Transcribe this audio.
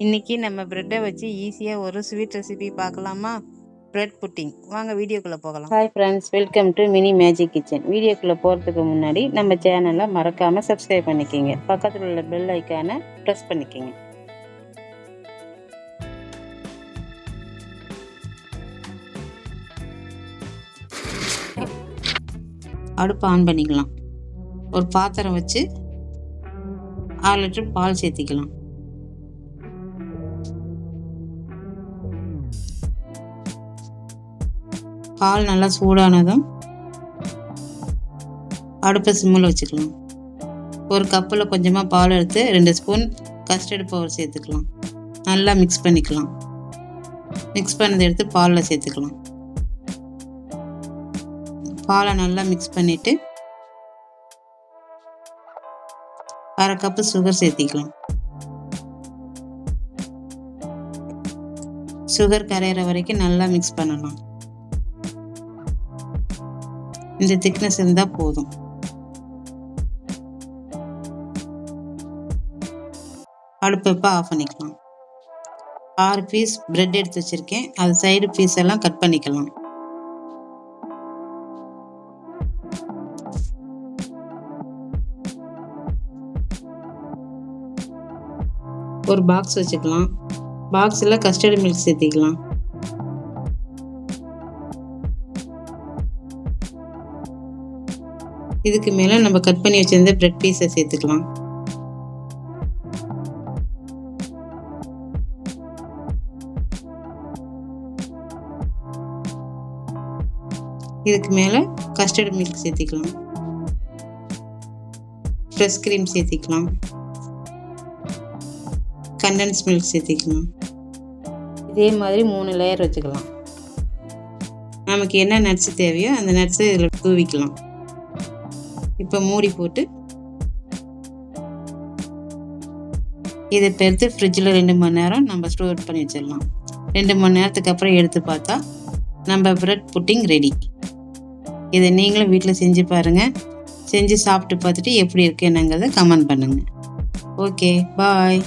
இன்னைக்கு நம்ம பிரெட்டை வச்சு ஈஸியாக ஒரு ஸ்வீட் ரெசிபி பார்க்கலாமா? Bread pudding. வாங்க வீடியோக்குள்ளே போகலாம். Hi friends, welcome to mini magic kitchen. வீடியோக்குள்ளே போகிறதுக்கு முன்னாடி நம்ம சேனலை மறக்காமல் சப்ஸ்கிரைப் பண்ணிக்கோங்க. பக்கத்தில் உள்ள பெல் ஐக்கானை ப்ரெஸ் பண்ணிக்கோங்க. அடுப்பு ஆன் பண்ணிக்கலாம். ஒரு பாத்திரம் வச்சு 6 லிட்டர் பால் சேர்த்திக்கலாம். பால் நல்லா சூடானதும் அடுப்பை சிம்மில் வச்சுக்கலாம். ஒரு கப்பில் கொஞ்சமாக பால் எடுத்து 2 ஸ்பூன் கஸ்டர்ட் பவுடர் சேர்த்துக்கலாம். நல்லா மிக்ஸ் பண்ணிக்கலாம். மிக்ஸ் பண்ணதை எடுத்து பாலில் சேர்த்துக்கலாம். பாலை நல்லா மிக்ஸ் பண்ணிவிட்டு 1/2 கப்பு சுகர் சேர்த்திக்கலாம். சுகர் கரையிற வரைக்கும் நல்லா மிக்ஸ் பண்ணலாம். இந்த திக்னஸ் இருந்தால் போதும். அடுப்பை இப்போ ஆஃப் பண்ணிக்கலாம். 6 பீஸ் பிரெட் எடுத்து வச்சுருக்கேன். அது சைடு பீஸ் எல்லாம் கட் பண்ணிக்கலாம். ஒரு பாக்ஸ் வச்சுக்கலாம். பாக்ஸில் கஸ்டர்ட் மில்க் சேர்த்திக்கலாம். இதுக்கு மேலே நம்ம கட் பண்ணி வச்சிருந்த பிரெட் பீஸை சேர்த்துக்கலாம். இதுக்கு மேலே கஸ்டர்ட் மில்க் சேர்த்திக்கலாம். ஃப்ரெஷ் க்ரீம் சேர்த்திக்கலாம். கண்டென்ஸ் மில்க் சேர்த்திக்கலாம். இதே மாதிரி 3 லேயர் வச்சுக்கலாம். நமக்கு என்ன நட்ஸ் தேவையோ அந்த நட்ஸை இதில் தூவிக்கலாம். இப்போ மூடி போட்டு இதை எடுத்து ஃப்ரிட்ஜில் 2 மணி நேரம் நம்ம ஸ்டோர் பண்ணி வச்சிடலாம். 2 மணி நேரத்துக்கு அப்புறம் எடுத்து பார்த்தா நம்ம பிரெட் புட்டிங் ரெடி. இதை நீங்களும் வீட்டில் செஞ்சு பாருங்கள். செஞ்சு சாப்பிட்டு பார்த்துட்டு எப்படி இருக்குங்கிறத கமெண்ட் பண்ணுங்கள். ஓகே, பாய்.